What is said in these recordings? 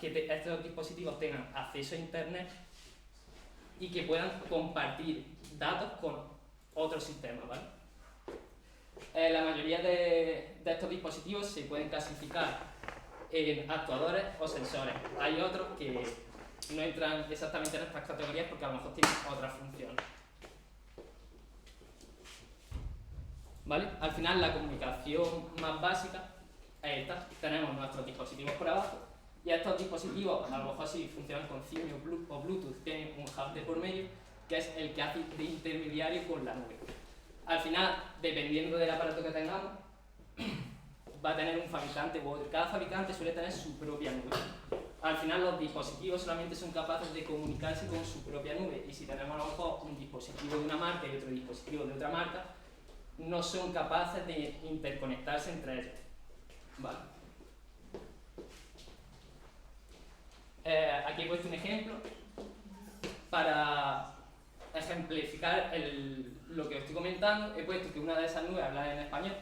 que estos dispositivos tengan acceso a Internet y que puedan compartir datos con otros sistemas, ¿vale? La mayoría de estos dispositivos se pueden clasificar en actuadores o sensores. Hay otros que no entran exactamente en estas categorías porque a lo mejor tienen otras funciones. ¿Vale? Al final la comunicación más básica es esta. Tenemos nuestros dispositivos por abajo y estos dispositivos, a lo mejor si funcionan con Zigbee o Bluetooth, tienen un hub de por medio que es el que hace de intermediario con la nube. Al final, dependiendo del aparato que tengamos, va a tener un fabricante u otro. Cada fabricante suele tener su propia nube. Al final los dispositivos solamente son capaces de comunicarse con su propia nube y si tenemos a lo mejor un dispositivo de una marca y otro dispositivo de otra marca, no son capaces de interconectarse entre ellos. Vale. Aquí he puesto un ejemplo para ejemplificar lo que os estoy comentando. He puesto que una de esas nubes habla en español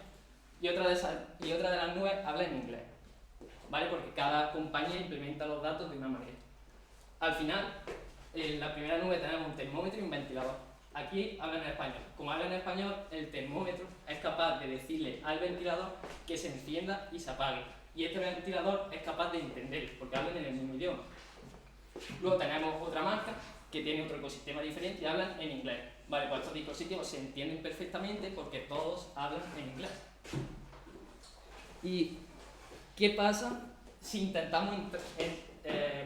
y otra de las nubes habla en inglés, ¿vale? Porque cada compañía implementa los datos de una manera. Al final, en la primera nube tenemos un termómetro y un ventilador. Aquí habla en español. Como habla en español, el termómetro es capaz de decirle al ventilador que se encienda y se apague. Y este ventilador es capaz de entender, porque hablan en el mismo idioma. Luego tenemos otra marca que tiene otro ecosistema diferente y hablan en inglés. Vale, pues estos dispositivos se entienden perfectamente porque todos hablan en inglés. ¿Y qué pasa si intentamos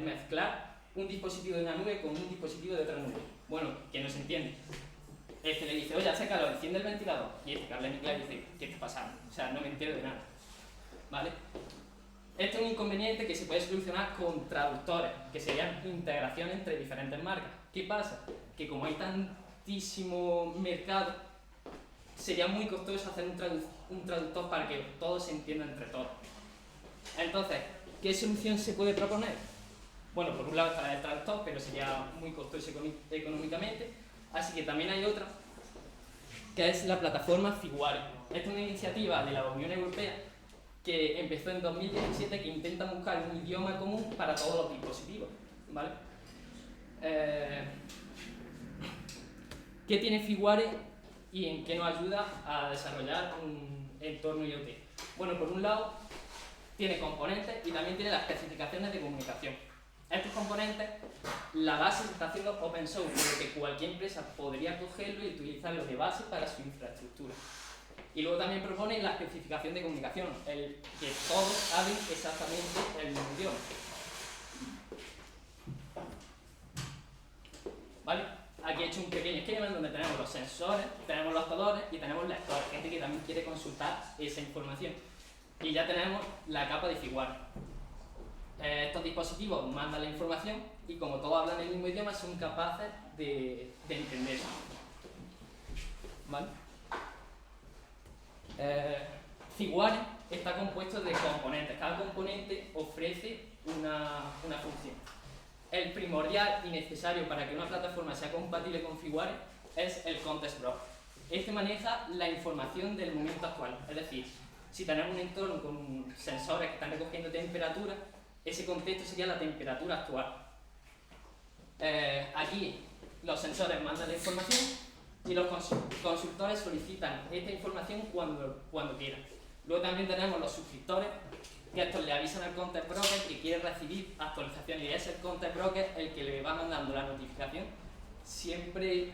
mezclar un dispositivo de una nube con un dispositivo de otra nube? Bueno, que no se entiende. Este le dice, oye, hace calor, enciende el ventilador. Y este que habla en inglés dice, ¿qué está pasando? O sea, no me entero de nada. ¿Vale? Este es un inconveniente que se puede solucionar con traductores, que serían integraciones entre diferentes marcas. ¿Qué pasa? Que como hay tantísimo mercado, sería muy costoso hacer un traductor para que todos se entiendan entre todos. Entonces, ¿qué solución se puede proponer? Bueno, por un lado está el traductor, pero sería muy costoso económicamente, así que también hay otra, que es la plataforma Figuare. Esta es una iniciativa de la Unión Europea que empezó en 2017, que intenta buscar un idioma común para todos los dispositivos, ¿vale? ¿Qué tiene Figuare y en qué nos ayuda a desarrollar un entorno IoT? Bueno, por un lado, tiene componentes y también tiene las especificaciones de comunicación. Estos componentes, la base se está haciendo open source, por lo que cualquier empresa podría cogerlo y utilizarlo de base para su infraestructura. Y luego también propone la especificación de comunicación, el que todos hablen exactamente el mismo idioma. ¿Vale? Aquí he hecho un pequeño esquema en donde tenemos los sensores, tenemos los actuadores y tenemos lectores, gente que también quiere consultar esa información. Y ya tenemos la capa de Figuare. Estos dispositivos mandan la información y como todos hablan el mismo idioma son capaces de entenderlo. ¿Vale? Figuare está compuesto de componentes. Cada componente ofrece una función. El primordial y necesario para que una plataforma sea compatible con Figuare es el Context Broker. Este maneja la información del momento actual. Es decir, si tenemos un entorno con sensores que están recogiendo temperatura, ese contexto sería la temperatura actual. Aquí los sensores mandan la información y los consultores solicitan esta información cuando quieran. Luego también tenemos los suscriptores, que estos le avisan al Context Broker que quiere recibir actualizaciones y es el Context Broker el que le va mandando la notificación siempre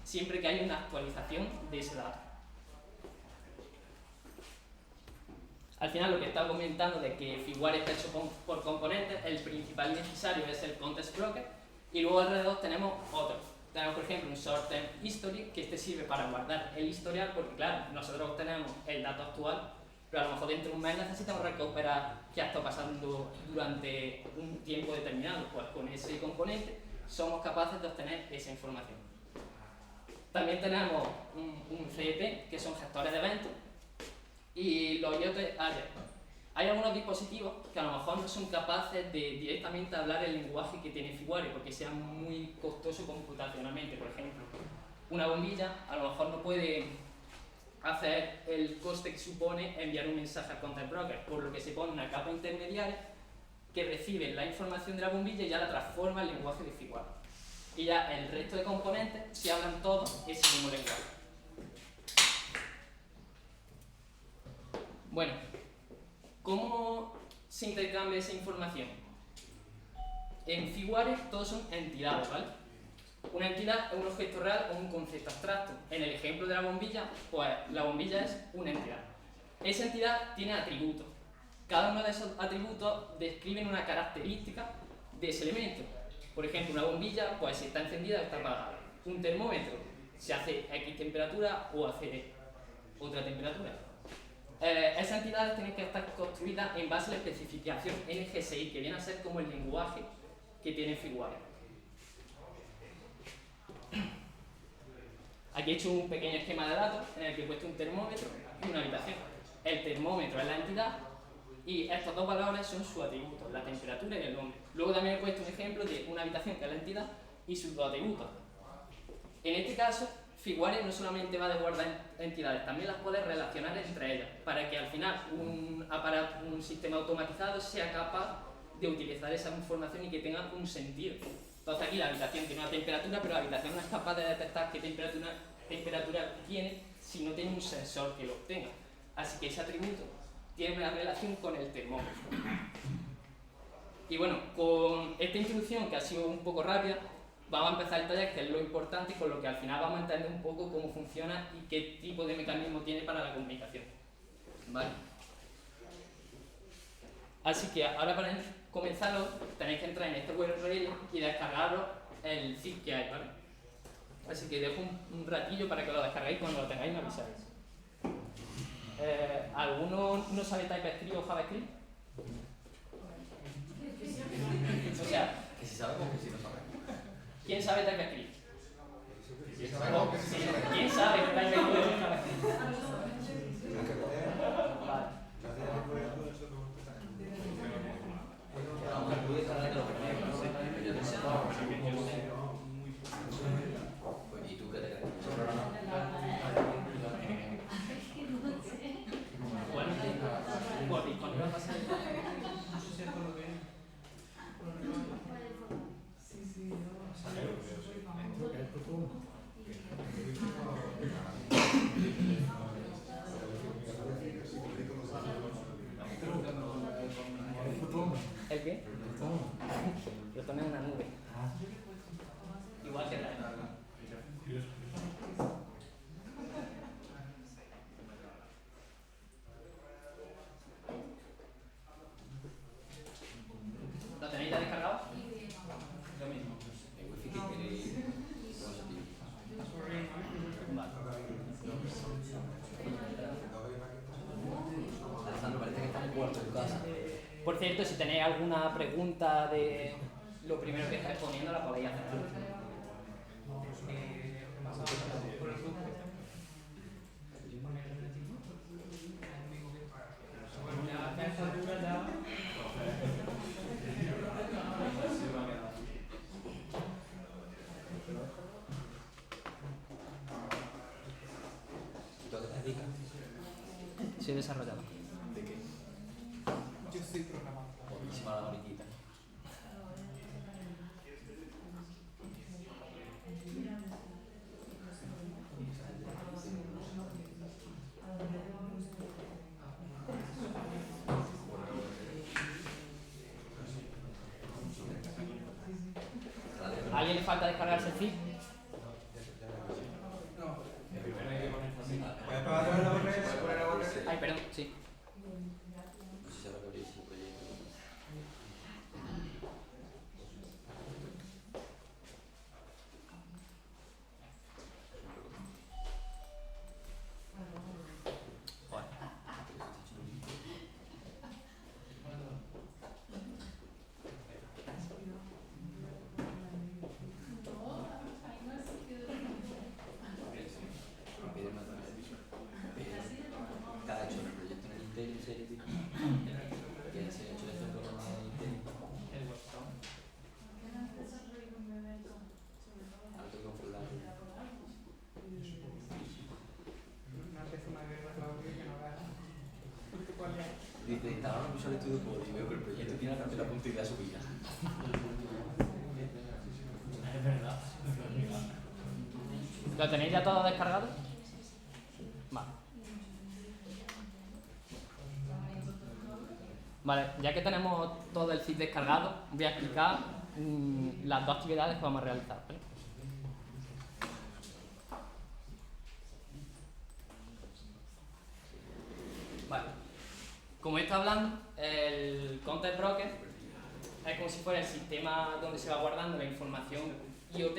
que hay una actualización de ese dato. Al final, lo que estaba comentando de que Figuare está hecho por componentes, el principal necesario es el Context Broker y luego alrededor tenemos otros. Tenemos, por ejemplo, un Short Term History, que este sirve para guardar el historial, porque claro, nosotros tenemos el dato actual, pero a lo mejor dentro de un mes necesitamos recuperar qué ha estado pasando durante un tiempo determinado. Pues con ese componente somos capaces de obtener esa información. También tenemos un CEP, que son gestores de eventos, y los IoT Agents. Hay algunos dispositivos que a lo mejor no son capaces de directamente hablar el lenguaje que tiene Figuare porque sea muy costoso computacionalmente. Por ejemplo, una bombilla a lo mejor no puede hacer el coste que supone enviar un mensaje al Context Broker, por lo que se pone una capa intermediaria que recibe la información de la bombilla y ya la transforma en lenguaje de Figuare. Y ya el resto de componentes se hablan todos ese mismo lenguaje. Bueno, ¿cómo se intercambia esa información? En Figuare todos son entidades, ¿vale? Una entidad es un objeto real o un concepto abstracto. En el ejemplo de la bombilla, pues la bombilla es una entidad. Esa entidad tiene atributos. Cada uno de esos atributos describen una característica de ese elemento. Por ejemplo, una bombilla, pues si está encendida o está apagada. Un termómetro, se hace X temperatura o hace otra temperatura. Esas entidades tienen que estar construidas en base a la especificación NG6, que viene a ser como el lenguaje que tiene Figuare. Aquí he hecho un pequeño esquema de datos en el que he puesto un termómetro y una habitación. El termómetro es la entidad y estos dos valores son sus atributos, la temperatura y el nombre. Luego también he puesto un ejemplo de una habitación que es la entidad y sus dos atributos. En este caso, Figuare no solamente va a guardar entidades, también las puede relacionar entre ellas, para que al final un sistema automatizado sea capaz de utilizar esa información y que tenga un sentido. Entonces aquí la habitación tiene una temperatura, pero la habitación no es capaz de detectar qué temperatura tiene si no tiene un sensor que lo obtenga. Así que ese atributo tiene una relación con el termómetro. Y bueno, con esta introducción que ha sido un poco rápida, vamos a empezar el taller, que es lo importante, y con lo que al final vamos a entender un poco cómo funciona y qué tipo de mecanismo tiene para la comunicación. ¿Vale? Así que ahora para comenzarlo tenéis que entrar en este URL y descargaros el zip que hay, ¿vale? Así que dejo un ratillo para que lo descarguéis, cuando lo tengáis me avisáis. ¿Alguno no sabe TypeScript o JavaScript? O sea, que si sabe como que si no sabe. ¿quién sabe TypeScript? ¿Quién ¿Quién sabe TypeScript o JavaScript? Vale. ¿Y tú qué te crees? ¿Cuándo va a pasar? ¿El qué? Lo tomé en una nube. Igual que la ¿Lo tenéis ya descargado? Lo mismo. El wifi que queréis no se tiene. Vale. Alejandro, parece que está en el cuarto de tu casa. Por cierto, si tenéis alguna pregunta de lo primero que estáis poniendo, la podéis hacer. ¿Tú a qué te dedicas? Soy desarrollador. ¿De qué? Yo soy programador. Buenísima la mariquita. ¿A alguien le falta descargarse el zip? Ay, perdón, sí. No sé si ahora que habréis el proyecto. Cada hecho el proyecto en el Intel en serie, tío. Que se ha hecho este programa de Intel. El WhatsApp. Ahora tengo que controlarlo. Una persona de Claudio que no gana. ¿Cuál es? Dice, estaba en Visual Studio Code y veo que el proyecto tiene la carpeta .idea subida. Es verdad. ¿Lo tenéis ya todo descargado? Vale. Vale, ya que tenemos todo el zip descargado, voy a explicar las dos actividades que vamos a realizar, ¿vale? Vale. Como he estado hablando, el Content Broker es como si fuera el sistema donde se va guardando la información IoT,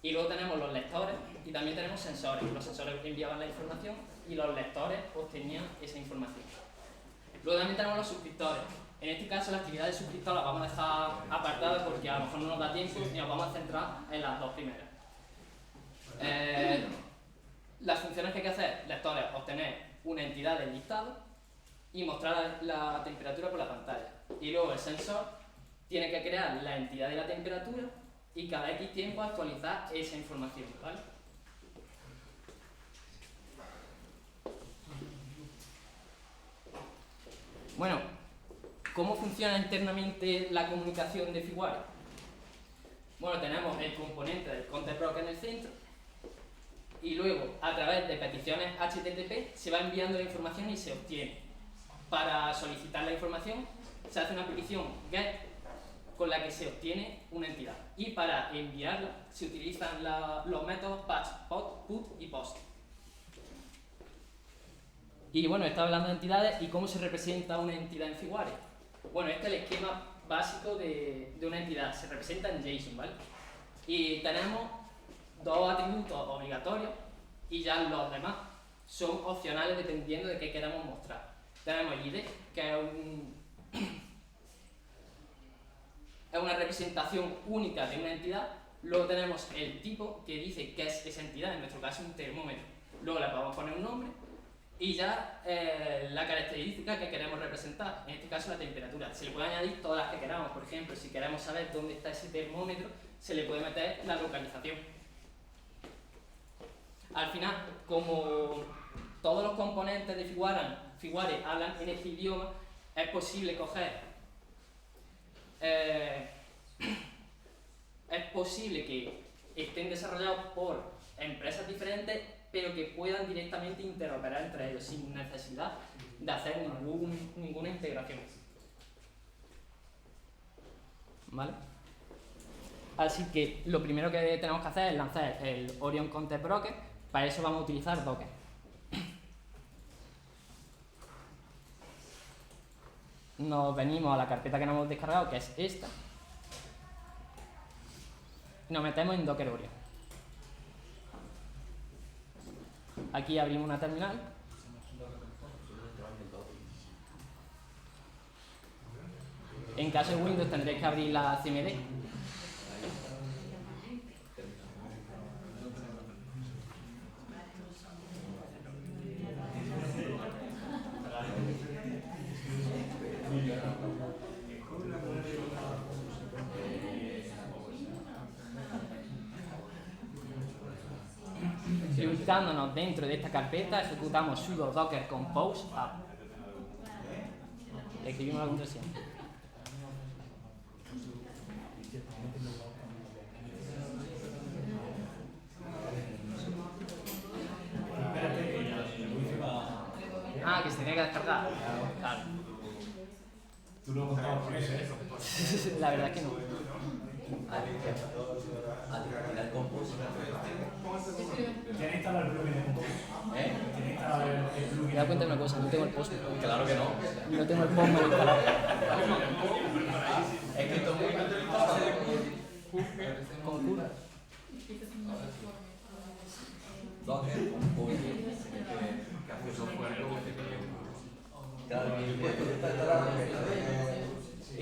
y luego tenemos los lectores y también tenemos sensores. Los sensores enviaban la información y los lectores obtenían esa información. Luego también tenemos los suscriptores. En este caso, la actividad de suscriptor la vamos a dejar apartada porque a lo mejor no nos da tiempo y nos vamos a centrar en las dos primeras. Las funciones que hay que hacer, lectores, obtener una entidad del listado y mostrar la temperatura por la pantalla. Y luego el sensor tiene que crear la entidad de la temperatura y cada X tiempo actualizar esa información, ¿vale? Bueno, ¿cómo funciona internamente la comunicación de Figuare? Bueno, tenemos el componente del Content Broker en el centro y luego, a través de peticiones HTTP, se va enviando la información y se obtiene. Para solicitar la información, se hace una petición GET con la que se obtiene una entidad. Y para enviarla, se utilizan los métodos patch, put y post. Y bueno, estaba hablando de entidades y cómo se representa una entidad en Figuare. Bueno, este es el esquema básico de una entidad. Se representa en JSON, ¿vale? Y tenemos dos atributos obligatorios y ya los demás son opcionales dependiendo de qué queramos mostrar. Tenemos el ID, que es una representación única de una entidad. Luego tenemos el tipo, que dice qué es esa entidad, en nuestro caso un termómetro. Luego le podemos poner un nombre y ya la característica que queremos representar, en este caso la temperatura. Se le puede añadir todas las que queramos. Por ejemplo, si queremos saber dónde está ese termómetro, se le puede meter la localización. Al final, como todos los componentes de Figuare hablan en este idioma, es posible coger, es posible que estén desarrollados por empresas diferentes, pero que puedan directamente interoperar entre ellos sin necesidad de hacer ninguna integración. ¿Vale? Así que lo primero que tenemos que hacer es lanzar el Orion Content Broker. Para eso vamos a utilizar Docker. Nos venimos a la carpeta que nos hemos descargado, que es esta, y nos metemos en Docker Orion. Aquí abrimos una terminal. En caso de Windows tendréis que abrir la CMD. Y ubicándonos dentro de esta carpeta, ejecutamos sudo docker compose app. Escribimos la contraseña. Ah, que se tenía que descargar. Claro. ¿Tú lo contabas por eso? La verdad es que no. Al compose. ¿Tienes instalado el plugin de Compose? ¿Tienes instalado el plugin? Me da cuenta de una cosa, no tengo el post. Claro que no. No tengo el post instalado. Es que esto es muy Con cura. Docker, compose, que hace software. Claro, he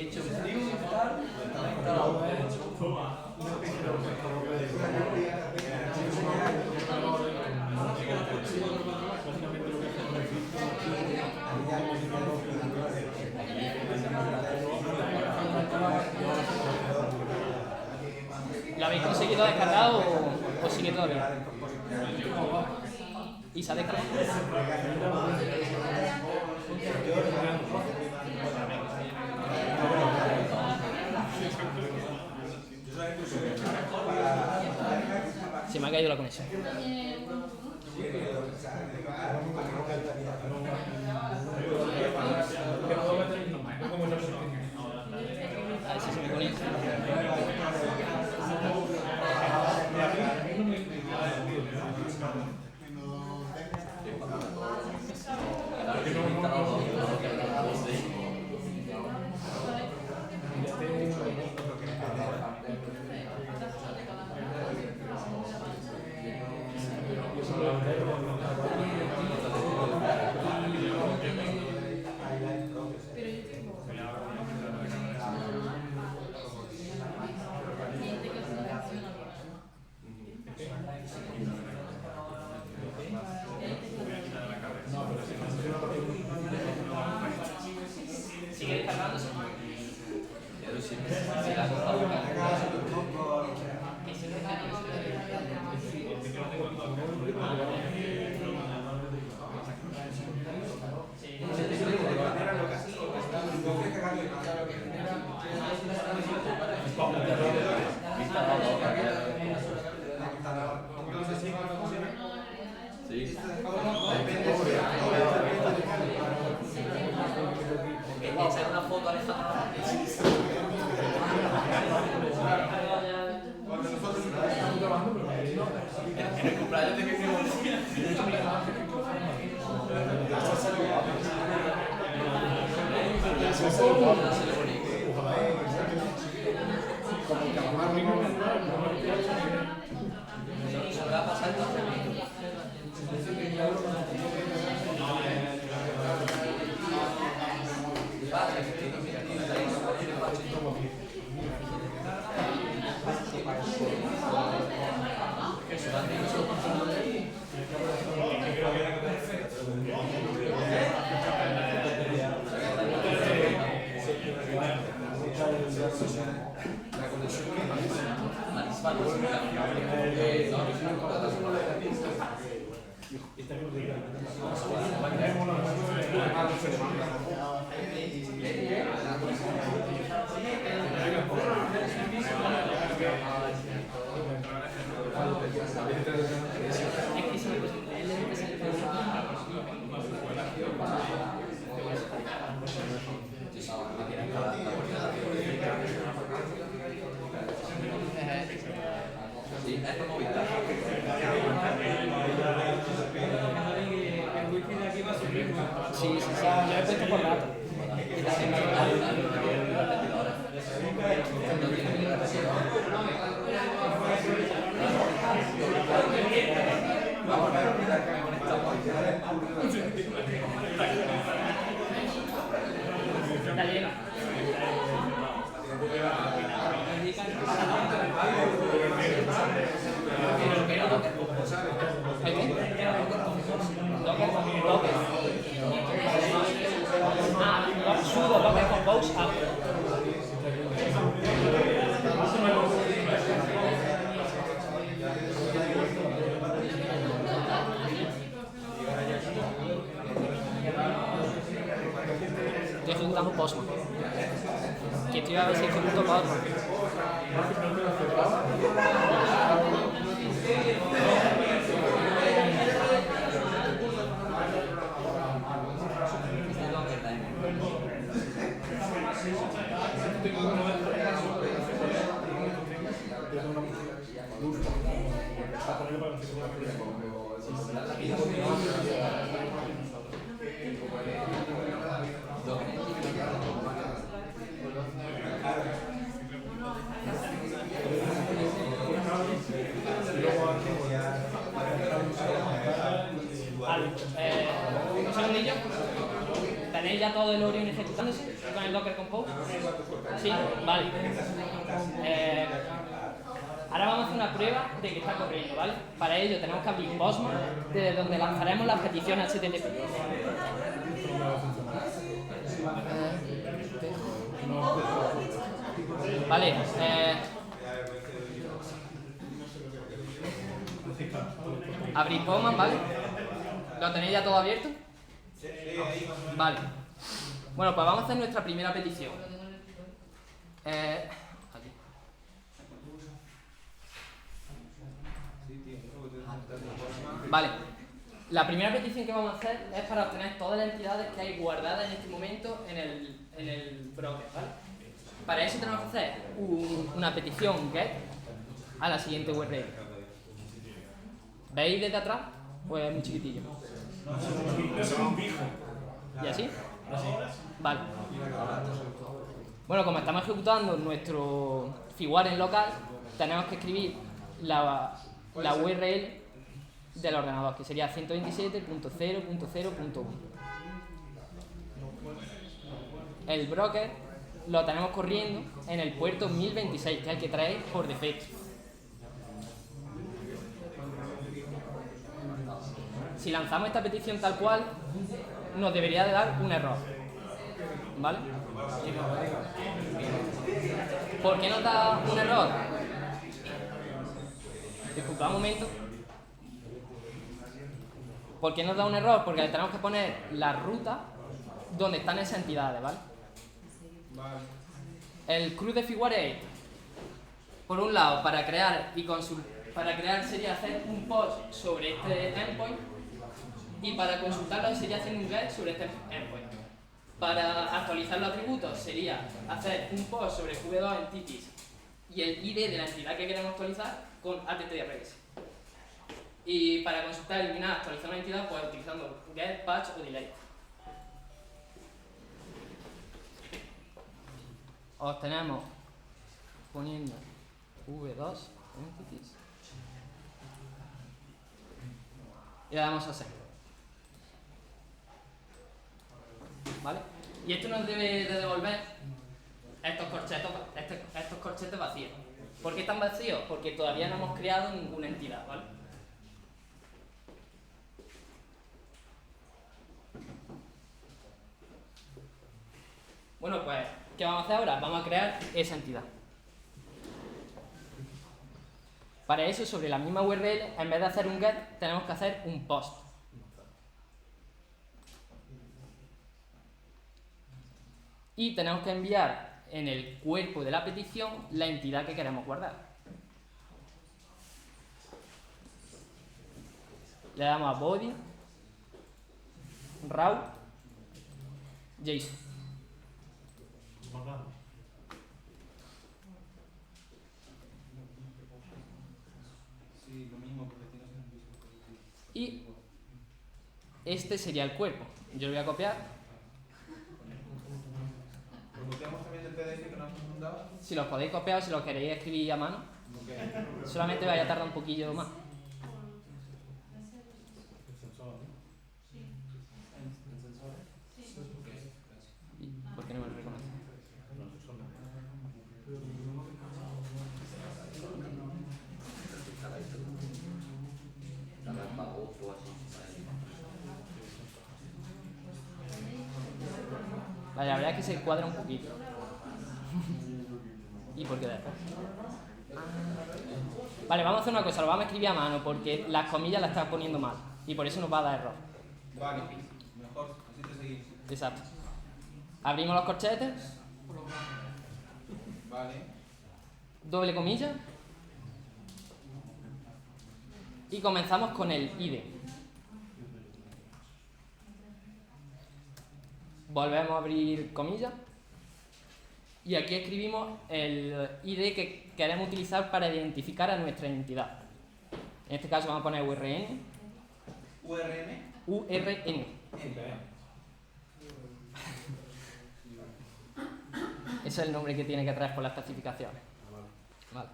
hecho un frío y tal, está instalado. ¿Lo habéis conseguido descargar o sigue todavía? ¿Y se ha descargado? eso. A ver si se me conecta. ¿Sigue descargándose? Echar una foto a en el cumpleaños de mi primo. ¿Se va a pasar Sí, yo he puesto por datos. Está lleno. Sudo Docker Compose a... Estoy ejecutando Postman. Que estoy a ver si ejecuto Postman. Un segundillo. ¿Tenéis ya todo el Orion ejecutándose con el Docker Compose? Sí, vale. Ahora vamos a hacer una prueba de que está corriendo, ¿vale? Para ello tenemos que abrir Postman, desde donde lanzaremos las peticiones HTTP. Vale. Abrir Postman, ¿vale? ¿Lo tenéis ya todo abierto? Vale. Bueno, pues vamos a hacer nuestra primera petición. Aquí. Vale. La primera petición que vamos a hacer es para obtener todas las entidades que hay guardadas en este momento en el broker, ¿vale? Para eso tenemos que hacer una petición get a la siguiente URL. ¿Veis desde atrás? Pues es muy chiquitillo. Eso es un fijo. ¿Y así? Vale. Bueno, como estamos ejecutando nuestro firmware en local, tenemos que escribir la URL del ordenador, que sería 127.0.0.1. El broker lo tenemos corriendo en el puerto 1026, que es el que trae por defecto. Si lanzamos esta petición tal cual, nos debería de dar un error. ¿Vale? ¿Por qué nos da un error? Disculpa un momento. ¿Por qué nos da un error? Porque le tenemos que poner la ruta donde están esas entidades, ¿vale? El CRUD de firmware es, por un lado, para crear sería hacer un post sobre este endpoint, y para consultarlo sería hacer un get sobre este endpoint. Para actualizar los atributos sería hacer un post sobre v2 entities y el ID de la entidad que queremos actualizar con attrs. Y para consultar, eliminar, actualizar una entidad, pues utilizando get, patch o delete. Obtenemos poniendo v2 entities y le damos a send. ¿Vale? Y esto nos debe de devolver estos corchetes vacíos. ¿Por qué están vacíos? Porque todavía no hemos creado ninguna entidad, ¿vale? Bueno, pues, ¿qué vamos a hacer ahora? Vamos a crear esa entidad. Para eso, sobre la misma URL, en vez de hacer un get, tenemos que hacer un post. Y tenemos que enviar en el cuerpo de la petición la entidad que queremos guardar. Le damos a body, raw, JSON. Y este sería el cuerpo. Yo lo voy a copiar. ¿Lo copiamos también del PDF que nos hemos mandado? Si los podéis copiar o si los queréis escribir a mano. Solamente vaya a tardar un poquillo más. ¿Y por qué no me lo reconoce? Vaya, la verdad es que se cuadra un poquito. ¿Y por qué después? Vale, vamos a hacer una cosa, lo vamos a escribir a mano porque las comillas las está poniendo mal y por eso nos va a dar error. Vale, mejor, así te seguimos. Exacto. Abrimos los corchetes. Vale. Doble comilla. Y comenzamos con el ID. Volvemos a abrir comillas. Y aquí escribimos el ID que queremos utilizar para identificar a nuestra entidad. En este caso vamos a poner URN. URM. URN. Ese es el nombre que tiene que traer por las especificaciones. Vale.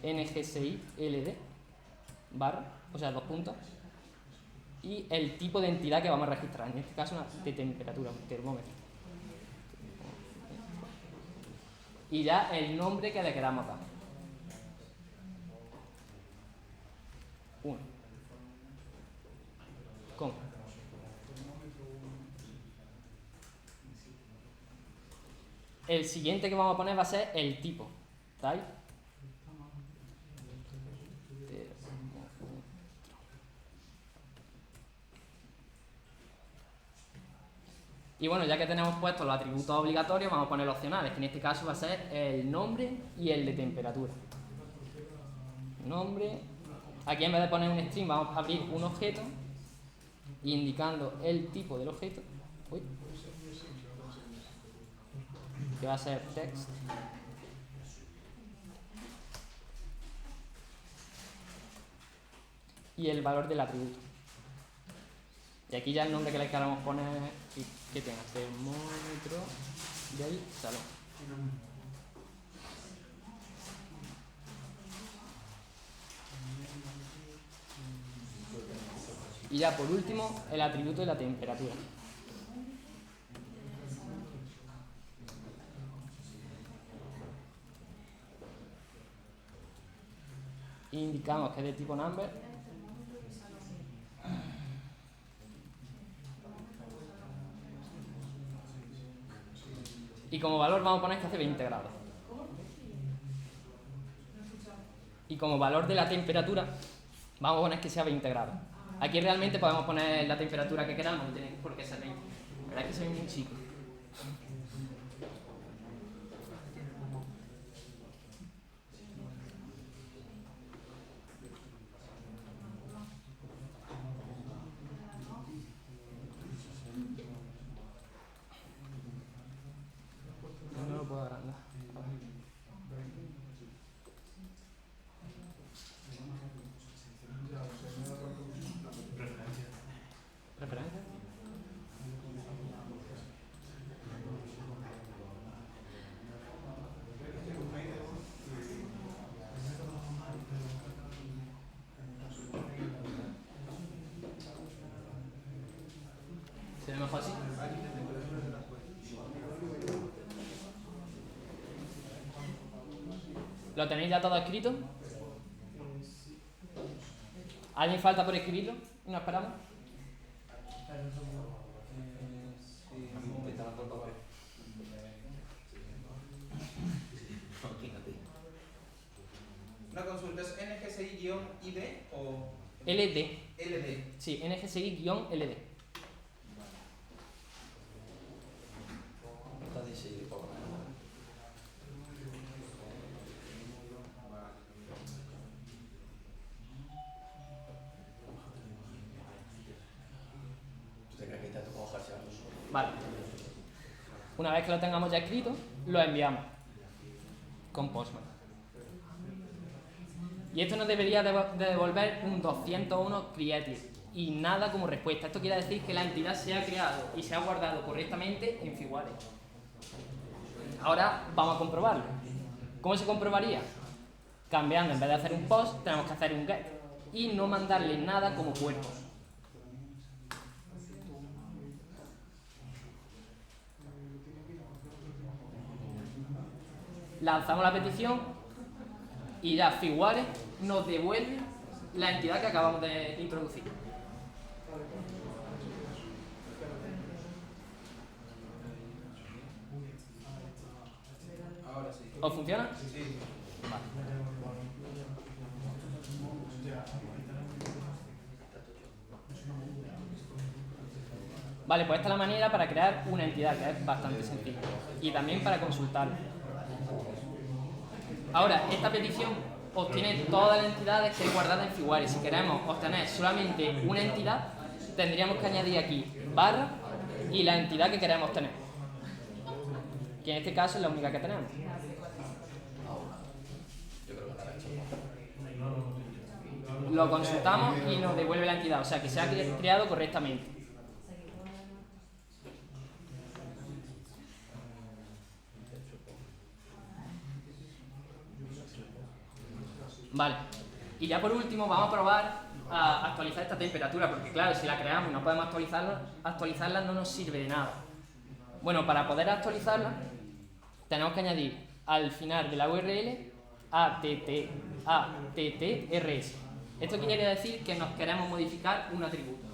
NGSI LD barra, o sea, 2 puntos. Y el tipo de entidad que vamos a registrar. En este caso, una de temperatura, un termómetro. Y ya el nombre que le queramos dar. 1. ¿Cómo? El siguiente que vamos a poner va a ser el tipo. ¿Type? Y bueno, ya que tenemos puestos los atributos obligatorios, vamos a poner los opcionales, que en este caso va a ser el nombre y el de temperatura. Nombre, Aquí en vez de poner un string vamos a abrir un objeto indicando el tipo del objeto, que va a ser text. Y el valor del atributo. Y aquí ya el nombre que le queramos poner, que tenga termómetro del salón. Y ya por último, el atributo de la temperatura. Indicamos que es de tipo number. Y como valor vamos a poner que hace 20 grados. Y como valor de la temperatura vamos a poner que sea 20 grados. Aquí realmente podemos poner la temperatura que queramos, no tiene por qué ser 20. La verdad es que soy muy chico. No lo puedo agrandar. ¿Preferencia? ¿Se ve mejor así? ¿Lo tenéis ya todo escrito? ¿Alguien falta por escribirlo? ¿Y nos esperamos? Una consulta, ¿es NGSI-ID o LD. LD? Sí, NGSI-LD. Está decidido por ¿Usted cree que te ha tocado bajarse algo? Vale. Una vez que lo tengamos ya escrito, lo enviamos con Postman. Y esto nos debería de devolver un 201 created y nada como respuesta. Esto quiere decir que la entidad se ha creado y se ha guardado correctamente en Figuare. Ahora vamos a comprobarlo. ¿Cómo se comprobaría? Cambiando, en vez de hacer un post, tenemos que hacer un get y no mandarle nada como cuerpo. Lanzamos la petición y ya Figuare nos devuelve la entidad que acabamos de introducir. Ahora sí. ¿Os funciona? Sí. Vale, pues esta es la manera para crear una entidad, que es bastante sencilla. Y también para consultarla. Ahora, esta petición obtiene todas las entidades que hay guardadas en Figuare. Si queremos obtener solamente una entidad, tendríamos que añadir aquí barra y la entidad que queremos tener. Que en este caso es la única que tenemos. Yo creo que la he hecho. Lo consultamos y nos devuelve la entidad, o sea que se ha creado correctamente. Vale, y ya por último vamos a probar a actualizar esta temperatura, porque claro, si la creamos y no podemos actualizarla no nos sirve de nada. Bueno, para poder actualizarla tenemos que añadir al final de la URL attrs. Esto quiere decir que nos queremos modificar un atributo.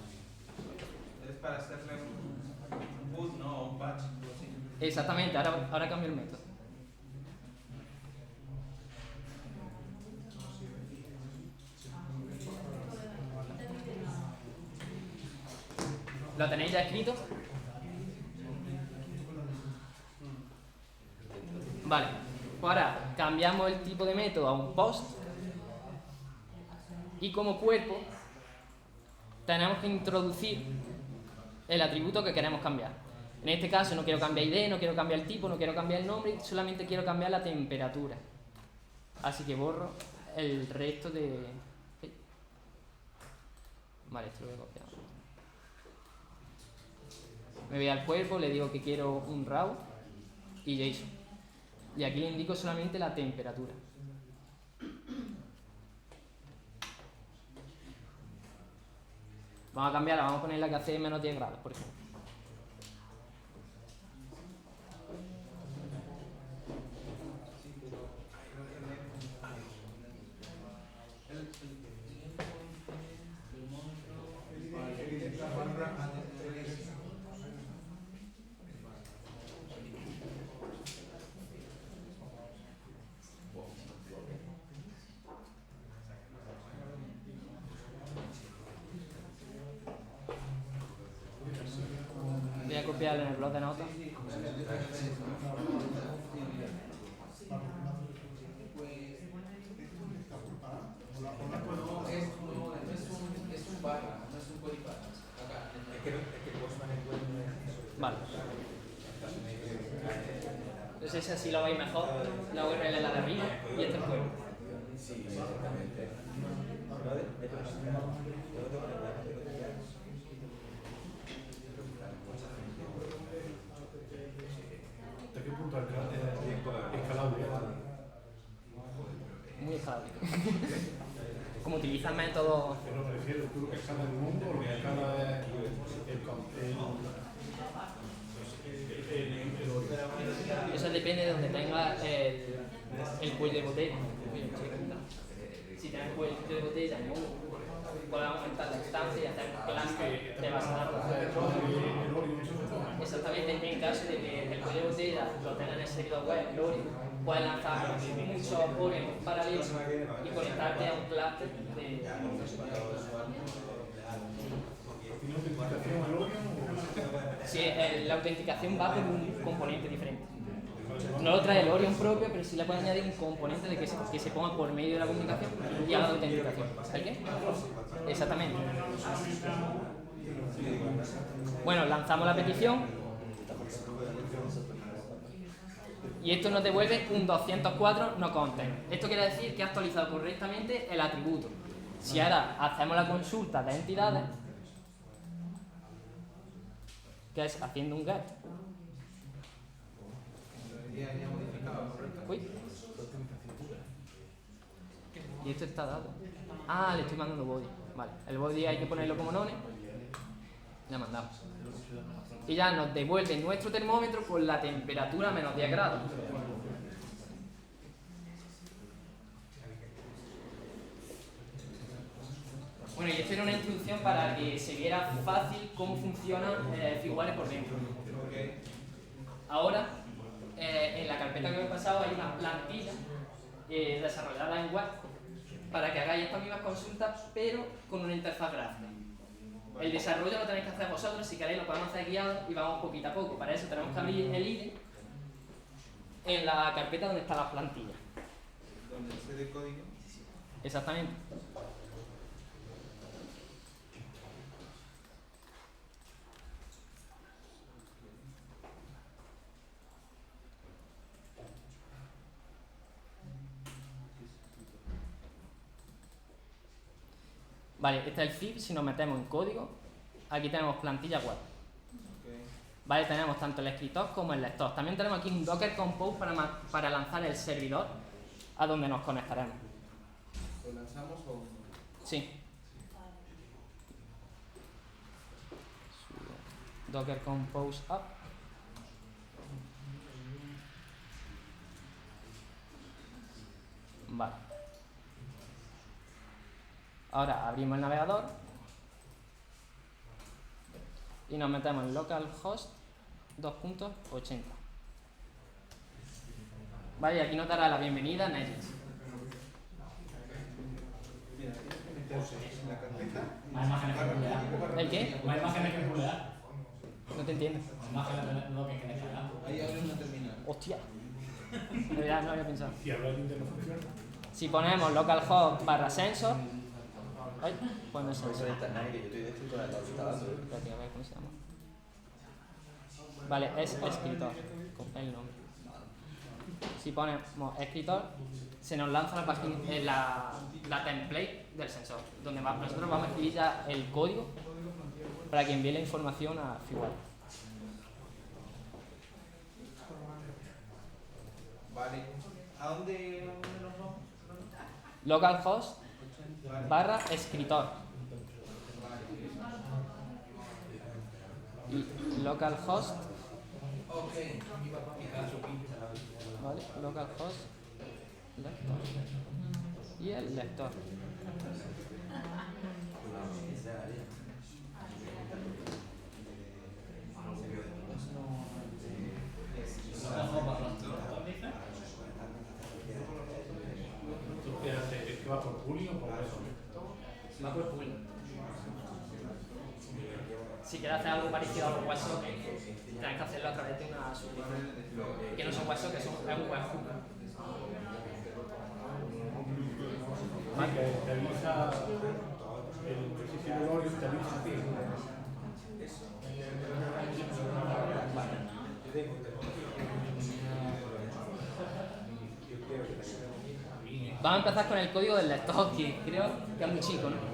Es para hacerle un boot, no un patch. Exactamente, ahora cambio el método. ¿Lo tenéis ya escrito? Vale, pues ahora cambiamos el tipo de método a un post Y como cuerpo tenemos que introducir el atributo que queremos cambiar. En este caso no quiero cambiar ID, no quiero cambiar el tipo, no quiero cambiar el nombre, solamente quiero cambiar la temperatura. Así que borro el resto de... Vale, esto lo voy a copiar. Me voy al cuerpo, le digo que quiero un raw y JSON. Y aquí le indico solamente la temperatura. Vamos a cambiarla, vamos a ponerla que hace menos 10 grados, por ejemplo. Voy a copiarlo en el blog de notas. Vale. Entonces ese así lo veis mejor. La URL es la de arriba y este es el juego. ¿Hasta qué punto escalable? Muy escalable. Como utiliza el método... Pero prefiero tú lo que escala el mundo o lo que escala Eso depende de donde tenga el cuello de botella. Si tienes cuello de botella, puedes aumentar la distancia y hacer clase de base de datos. Exactamente, en caso de que el cuello de botella lo tenga en el servidor web, Lori, puedes lanzar muchos Orion paralelos y conectarte a un clúster de... Sí, la autenticación va con un componente diferente. No lo trae el Orion propio, pero sí le puede añadir un componente de que se ponga por medio de la comunicación y haga la autenticación. ¿Sabes qué? Exactamente. Bueno, lanzamos la petición y esto nos devuelve un 204 no content. Esto quiere decir que ha actualizado correctamente el atributo. Si ahora hacemos la consulta de entidades, que es haciendo un get. Uy. Y esto está dado. Ah, le estoy mandando body. Vale, el body hay que ponerlo como none. Ya mandamos. Y ya nos devuelve nuestro termómetro con la temperatura a menos 10 grados. Bueno, y esto era una introducción para que se viera fácil cómo funcionan Figuare por dentro. Ahora, en la carpeta que me he pasado hay una plantilla desarrollada en web para que hagáis estas mismas consultas, pero con una interfaz gráfica. El desarrollo lo tenéis que hacer vosotros, si queréis lo podemos hacer guiado y vamos poquito a poco. Para eso tenemos que abrir el IDE en la carpeta donde está la plantilla. ¿Dónde se de código? Exactamente. Vale, este es el zip. Si nos metemos en código, aquí tenemos plantilla web. Vale, tenemos tanto el escritor como el lector. También tenemos aquí un Docker Compose para lanzar el servidor a donde nos conectaremos. ¿Lo lanzamos o...? Sí. Docker Compose up. Vale. Ahora abrimos el navegador y nos metemos en localhost 2.80. Vale, y aquí nos dará la bienvenida a Nexus. Más imágenes que emplear. ¿El qué? Más imágenes que emplear. No te entiendo. Imágenes de lo que quieres cargar. Ahí abre una terminal. Hostia. De verdad, no había pensado. Si hablar de Internet funciona. Si ponemos localhost /sensor, Ay, pues no sé. Por eso de internet, que yo estoy de escritura de la instalando. Espérate, a ver cómo se llama. Vale, es escritor, con el nombre. Si ponemos escritor, se nos lanza la página, la template del sensor, donde nosotros vamos a escribir ya el código para que envíe la información a Figuare. Vale. ¿A dónde nos vamos? Localhost / escritor. Y localhost, Ok. ¿vale? Localhost lector. Y el lector. Espérate, ¿es que va por Julio o por eso? Va por pool. Si quieres hacer algo parecido a los WebSockets, tienes que hacerlo a través de una subvención. Que no son WebSockets, es un webhook. Sí, que te avisa el sitio de Glorio, te avisa a ti. Vamos a empezar con el código del lector, que creo que es muy chico, ¿no?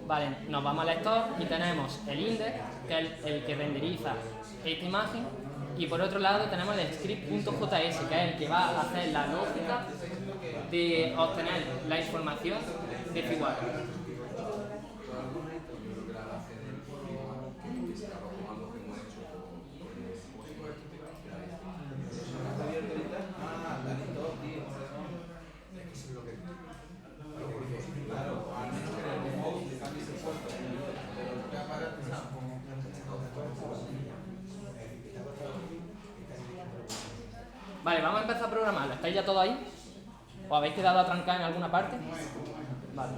Vale, nos vamos al lector y tenemos el index, que es el que renderiza esta imagen, y por otro lado tenemos el script.js, que es el que va a hacer la lógica de obtener la información de Figuare. Vale, vamos a empezar a programarlo. ¿Estáis ya todos ahí? ¿O habéis quedado atrancados en alguna parte? Vale.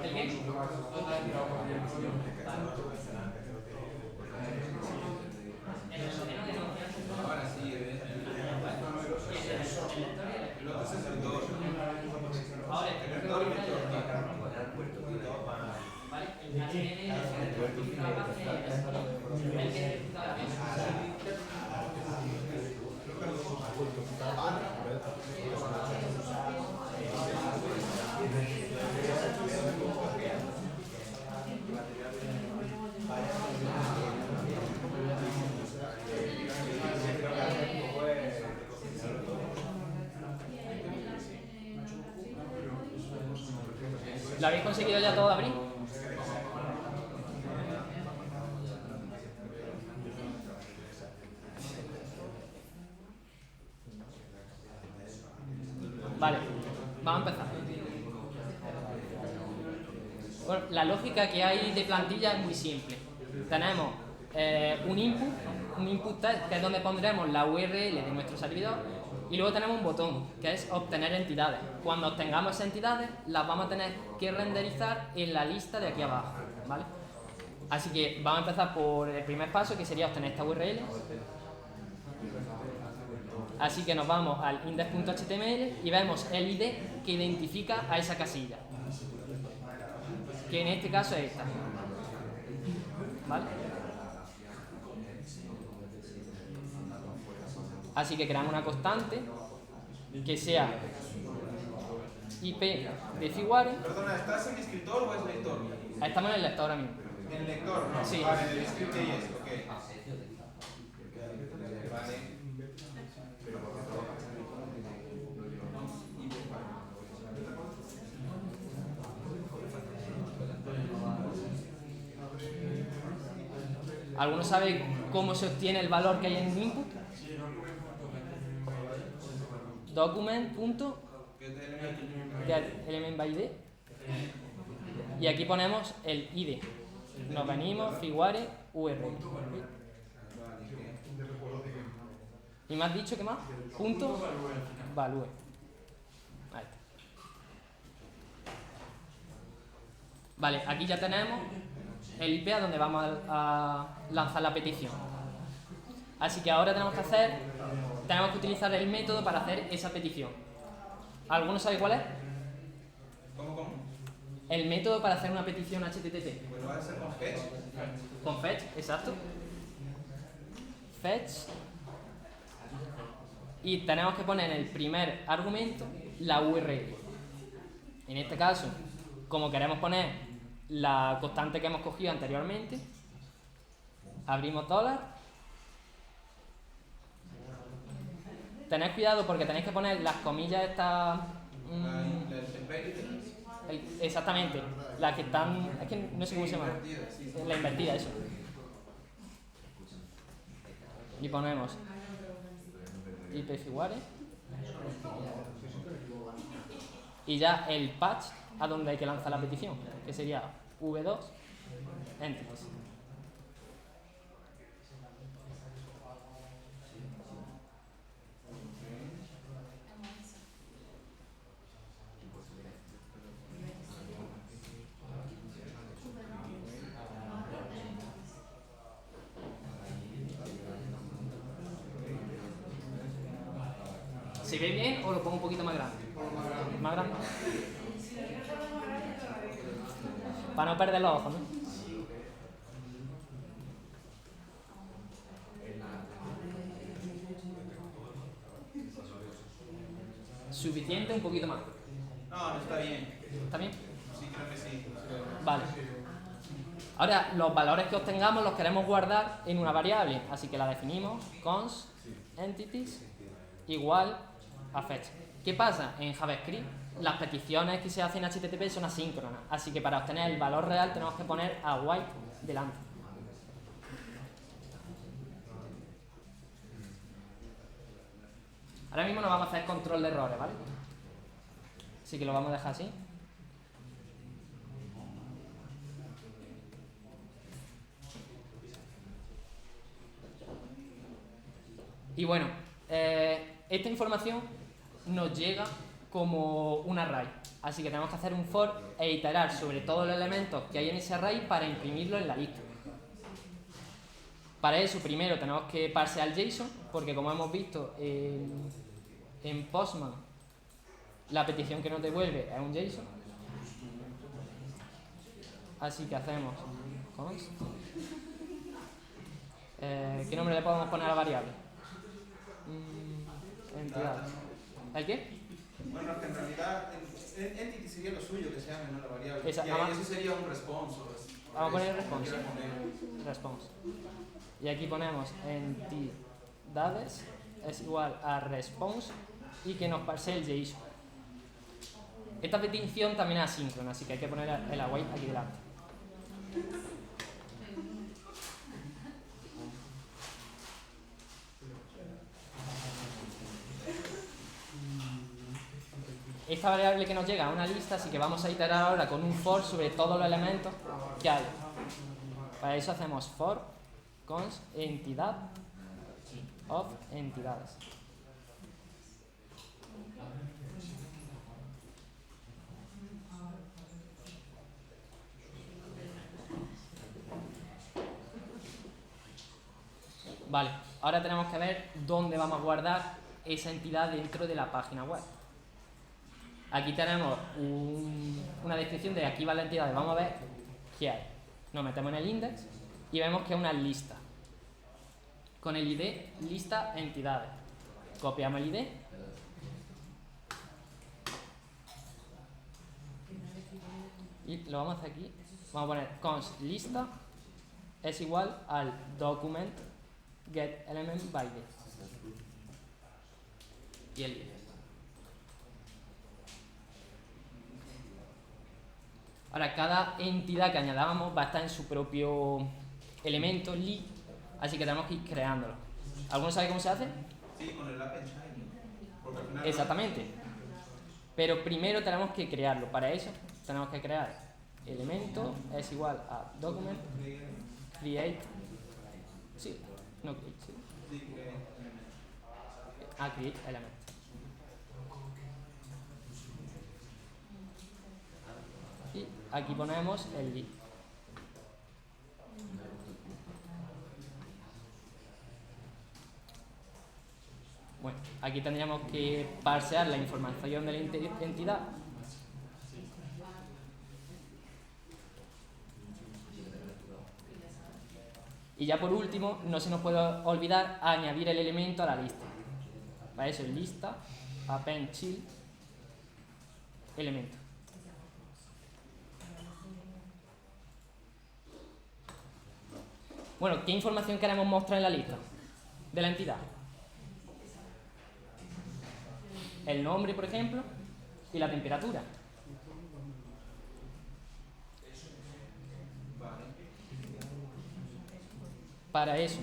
¿El qué? Ahora sí, el otro es el escritor. Ahora, El escritor y el lector. vale, el HTML el que ejecuta ¿Lo habéis conseguido ya todo de abrir? Vale, vamos a empezar. Bueno, la lógica que hay de plantilla es muy simple. Tenemos un input test, que es donde pondremos la URL de nuestro servidor, y luego tenemos un botón, que es obtener entidades. Cuando obtengamos esas entidades, las vamos a tener que renderizar en la lista de aquí abajo, ¿vale? Así que vamos a empezar por el primer paso, que sería obtener esta URL. Así que nos vamos al index.html y vemos el ID que identifica a esa casilla, que en este caso es esta, ¿vale? Así que creamos una constante que sea IP de Figuare. Perdona, ¿estás en escritor o es lector? Estamos en el lector ahora mismo. En lector, ¿no? Sí. Vale, en el script.js, ok. ¿Alguno sabe cómo se obtiene el valor que hay en el input? Document.getElement by id. Y aquí ponemos el id. Nos venimos, figuare, URL. ¿Y me has dicho qué más? Punto value. Ahí está. Vale, aquí ya tenemos el IP a donde vamos a lanzar la petición. Así que ahora tenemos que utilizar el método para hacer esa petición. ¿Alguno sabe cuál es? ¿Cómo? El método para hacer una petición HTTP. Pues lo va a hacer con fetch. Con fetch, exacto. Fetch. Y tenemos que poner en el primer argumento la URL. En este caso, como queremos poner la constante que hemos cogido anteriormente, abrimos $. Tened cuidado porque tenéis que poner las comillas estas... exactamente, las que están... es que no sé cómo se llama. La invertida, eso. Y ponemos IP figuare. Y ya el patch a donde hay que lanzar la petición, que sería v2 entities. ¿Se ve bien o lo pongo un poquito más grande? Más grande. Para no perder los ojos, ¿no? ¿Suficiente? ¿Un poquito más? No, está bien. ¿Está bien? Sí, creo que sí. Vale. Ahora, los valores que obtengamos los queremos guardar en una variable, así que la definimos const entities igual a fetch. ¿Qué pasa? En JavaScript las peticiones que se hacen en HTTP son asíncronas, así que para obtener el valor real tenemos que poner await delante. Ahora mismo nos vamos a hacer control de errores, ¿vale? Así que lo vamos a dejar así. Y bueno, esta información nos llega como un array, así que tenemos que hacer un for e iterar sobre todos los elementos que hay en ese array para imprimirlo en la lista. Para eso primero tenemos que parsear el JSON, porque como hemos visto en Postman la petición que nos devuelve es un JSON. Así que hacemos const. ¿Qué nombre le podemos poner a la variable? Entidades. ¿El qué? Bueno, que en realidad entity sería lo suyo que se llame, no la variable. Esa, Y ahí eso sería un response. Vamos a poner response. Quiero poner. Response. Y aquí ponemos entidades es igual a response y que nos parsee el JSON. Esta petición también es asíncrona, así que hay que poner el await aquí delante. Esta variable que nos llega a una lista, así que vamos a iterar ahora con un for sobre todos los elementos que hay. Para eso hacemos for const entidad of entidades. Vale, ahora tenemos que ver dónde vamos a guardar esa entidad dentro de la página web. Aquí tenemos una descripción de aquí va la entidad. Vamos a ver qué hay. Nos metemos en el index y vemos que es una lista. Con el ID lista entidades. Copiamos el ID. Y lo vamos a hacer aquí. Vamos a poner const lista es igual al document get element by ID. Y el ID. Ahora, cada entidad que añadamos va a estar en su propio elemento li Así que tenemos que ir creándolo. ¿Alguno sabe cómo se hace? Sí, con el App Shiny. Porque al final Exactamente. Pero primero tenemos que crearlo. Para eso tenemos que crear elemento es igual a document create. Sí, no create, sí. sí que Create element. Y aquí ponemos el list. Bueno, aquí tendríamos que parsear la información de la entidad. Y ya por último, no se nos puede olvidar añadir el elemento a la lista. Para eso, lista, append child, elemento. Bueno, ¿qué información queremos mostrar en la lista de la entidad? El nombre, por ejemplo, y la temperatura. Para eso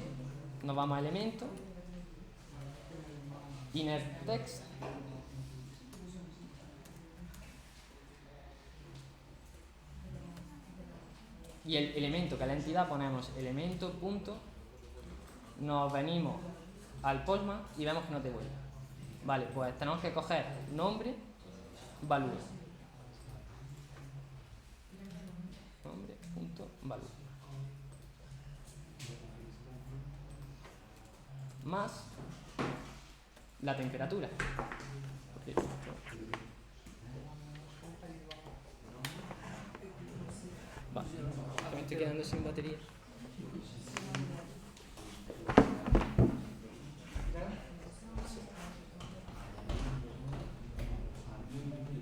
nos vamos a elemento, inner text, y el elemento que es la entidad ponemos elemento punto, nos venimos al postman y vemos que nos devuelve. Vale, pues tenemos que coger nombre, value. Nombre punto value. Más la temperatura. Vale, me estoy quedando sin batería.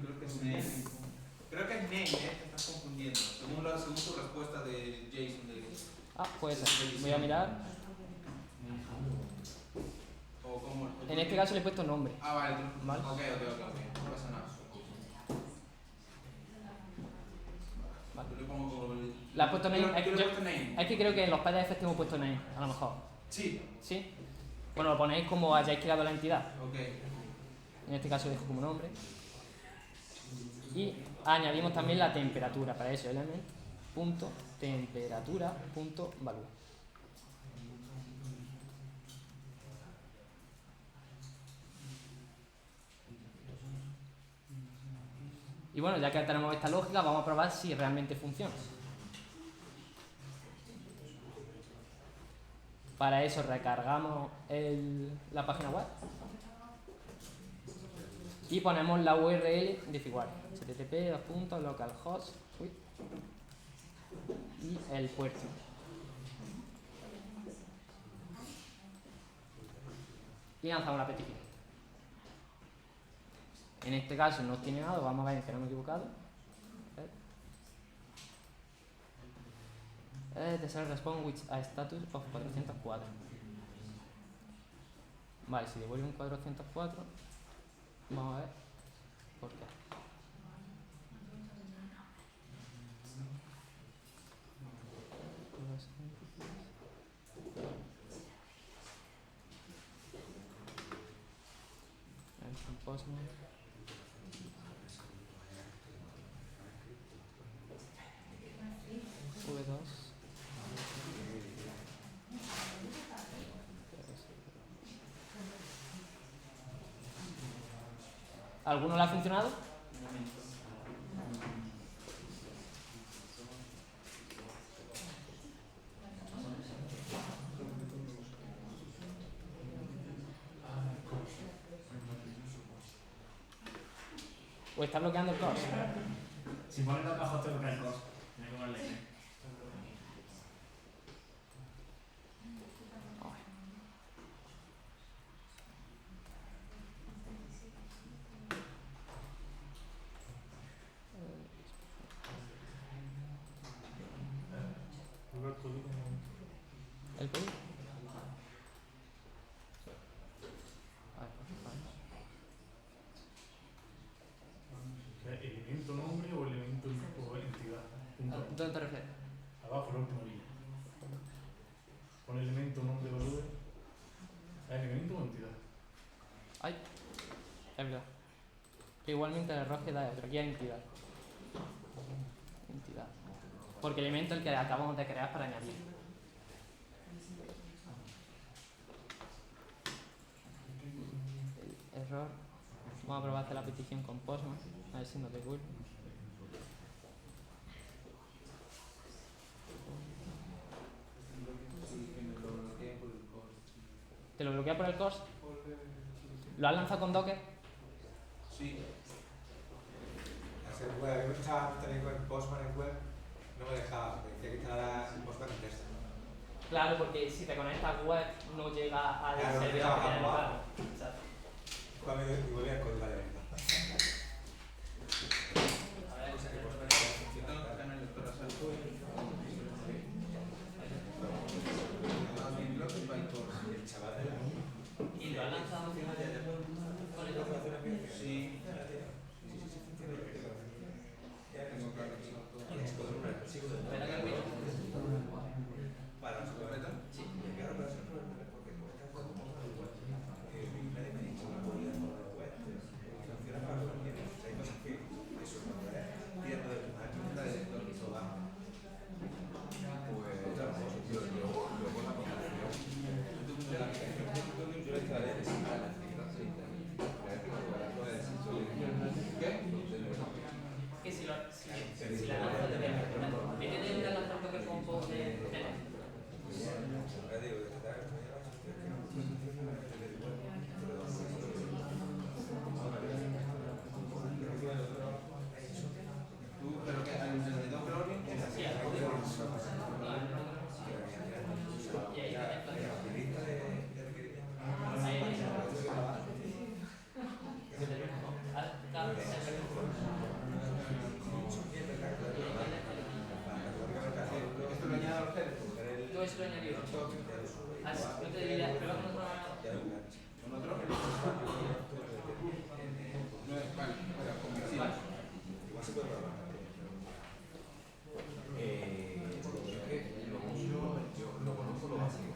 creo que es name. Creo que es name, te estás confundiendo. Según tu respuesta de Jason de Puede ser. Voy a mirar. o cómo. En este caso le he puesto nombre. Vale, Vale. Ok. No pasa nada. Vale. Yo le pongo como ¿Le has puesto name? Yo le he puesto name. Es que creo que en los PDF tengo puesto name, a lo mejor. Sí. ¿Sí? Bueno, lo ponéis como hayáis creado la entidad. Ok. En este caso dejo como nombre. Y añadimos también la temperatura. Para eso, element punto temperatura punto value. Y bueno, ya que tenemos esta lógica, vamos a probar si realmente funciona. Para eso recargamos la página web y ponemos la URL de Figuare, http://localhost y el puerto. Y lanzamos la petición. En este caso no tiene nada, vamos a ver que no me he equivocado. The server response with a status of 404. Vale, si devuelve un 404, vamos a ver por qué. Postman. V2. ¿Alguno le ha funcionado? ¿O está bloqueando el course? Si pones los cajos te bloquea el course. Tienes que ponerle ahí. ¿El código? ¿Elemento nombre o elemento o entidad? Punto. ¿Dónde te refieres? Es verdad. Pero igualmente el error que da es otro. Aquí hay entidad. Entidad. Porque el elemento es el que acabamos de crear para añadir. El error. Vamos a probar a hacer la petición con Postman. A ver si nos devuelve. ¿Te lo bloquea por el course? ¿Lo has lanzado con Docker? Sí. Hacer web, a mí me estaba también con Postman en web, no me dejaba, me decía que instalara Postman en test. Claro, porque si te conectas web no llega al Claro, no servidor llega que tiene a local. Exacto. Cuando me volví al código de verdad. Yo tengo que tener el lector a salto. El chaval de la... ¿Y lo has lanzado con el Sí. Tengo claro que Espera que el vídeo. Para los completos, sí. Claro, para hacer porque no está como nadie me ha dicho una comunidad por la web. Funciona para los niños. Hay cosas que eso no es tirando de una tienda de lector y todo va. Pues otra cosa, yo con la comunicación. Yo le instalé de Que si la lanzas de ver. ¿Viste de lanzar Docker con un poco de pero que hay un servidor que lo oriente. Sí, al código. Y ahí Esto lo añado a ustedes. todo eso lo he añadido. No te diría, pero con otro. ¿Con otro? No es vale, para conversión. Igual se puede probar. Yo lo conozco lo básico.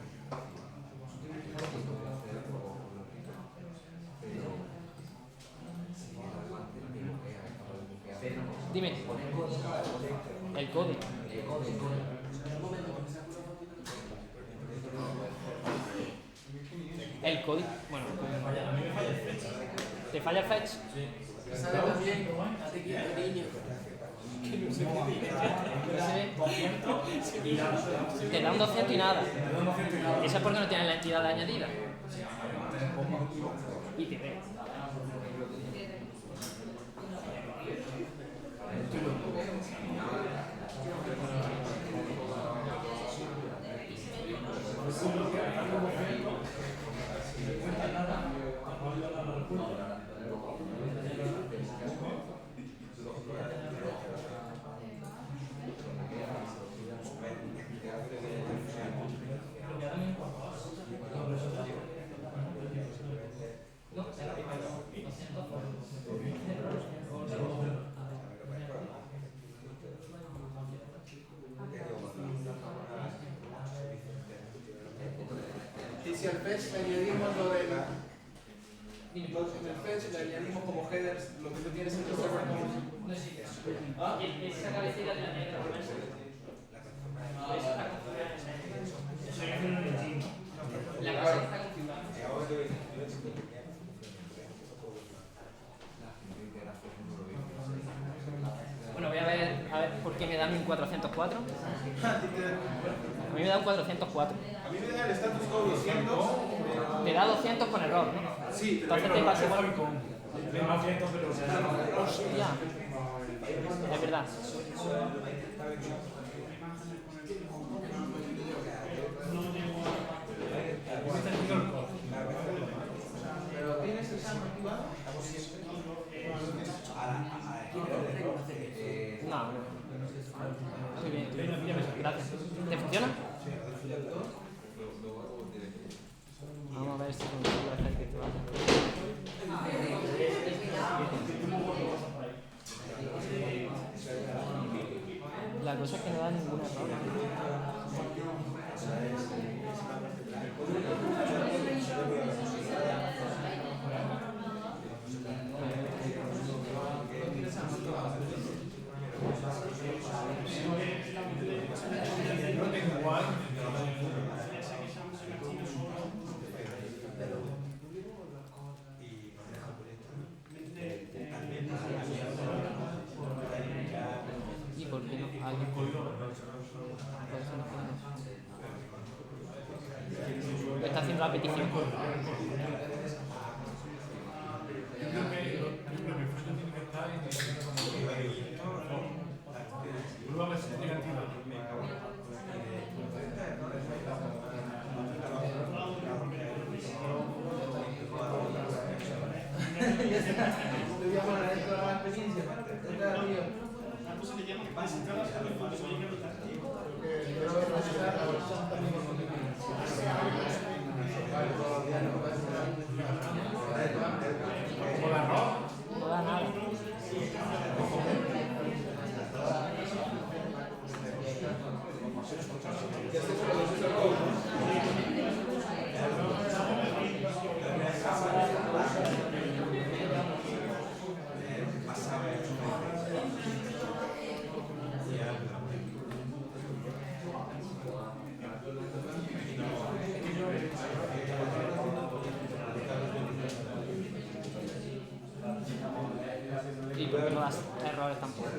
Dime. El código. El código. Bueno, ¿te falla el fetch? Sí. Te da un 200 y nada. Eso es porque no tienes la entidad añadida. Y te ve. Y si al fetch le añadimos lo de la... En el fetch le añadimos como headers lo que tú tienes en tu server como... No sé qué es. Esa cabecera de la negra, Eso ya que no lo entiendo. la cosa que está configurada. Bueno, voy a ver por qué me dan un 404. A mí me da un 404. A mí me da el status code 200. Te da 200 con error, ¿no? Sí, Entonces te pasa igual. De más 100, pero se da. Hostia. Es verdad. pero tienes el SAM activado. No. Muy bien, gracias. ¿Te funciona? Vamos a ver si consigo hacer que te La cosa es que no da ningún error. la petición. Yo creo que mi fuente tiene que estar en prueba negativa. Te voy a poner esto de la experiencia. No da nada. Y porque no das errores tampoco.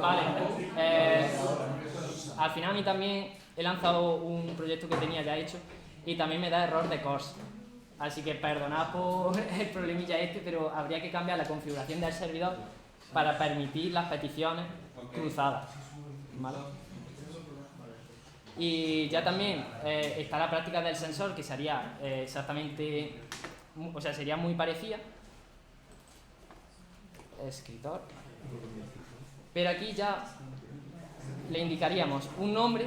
Vale, al final a mí también he lanzado un proyecto que tenía ya hecho y también me da error de course. Así que perdonad por el problemilla este, pero habría que cambiar la configuración del servidor para permitir las peticiones cruzadas. ¿Vale? Y ya también está la práctica del sensor, que sería exactamente, o sea, sería muy parecida. Escritor. Pero aquí ya le indicaríamos un nombre,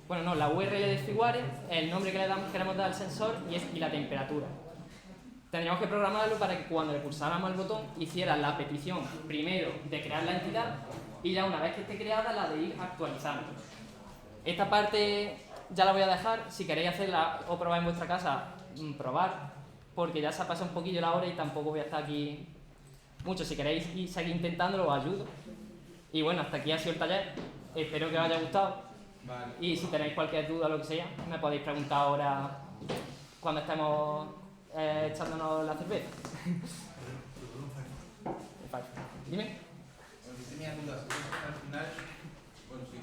bueno, no, la URL de Figuare, el nombre que queremos dar al sensor y la temperatura. Tendríamos que programarlo para que cuando le pulsáramos el botón hiciera la petición primero de crear la entidad y ya una vez que esté creada la de ir actualizando. Esta parte ya la voy a dejar, si queréis hacerla o probar en vuestra casa, probar, porque ya se ha pasado un poquillo la hora y tampoco voy a estar aquí mucho. Si queréis seguir intentándolo, os ayudo. Y bueno, hasta aquí ha sido el taller, espero que os haya gustado. Vale. Y si tenéis cualquier duda o lo que sea, me podéis preguntar ahora cuando estemos echándonos la cerveza. Dime. Bueno, si tenías dudas, al final, bueno, sí.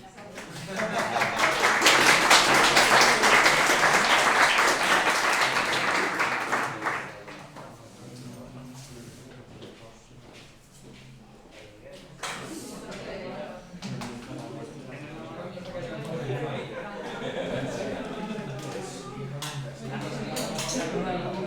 Gracias.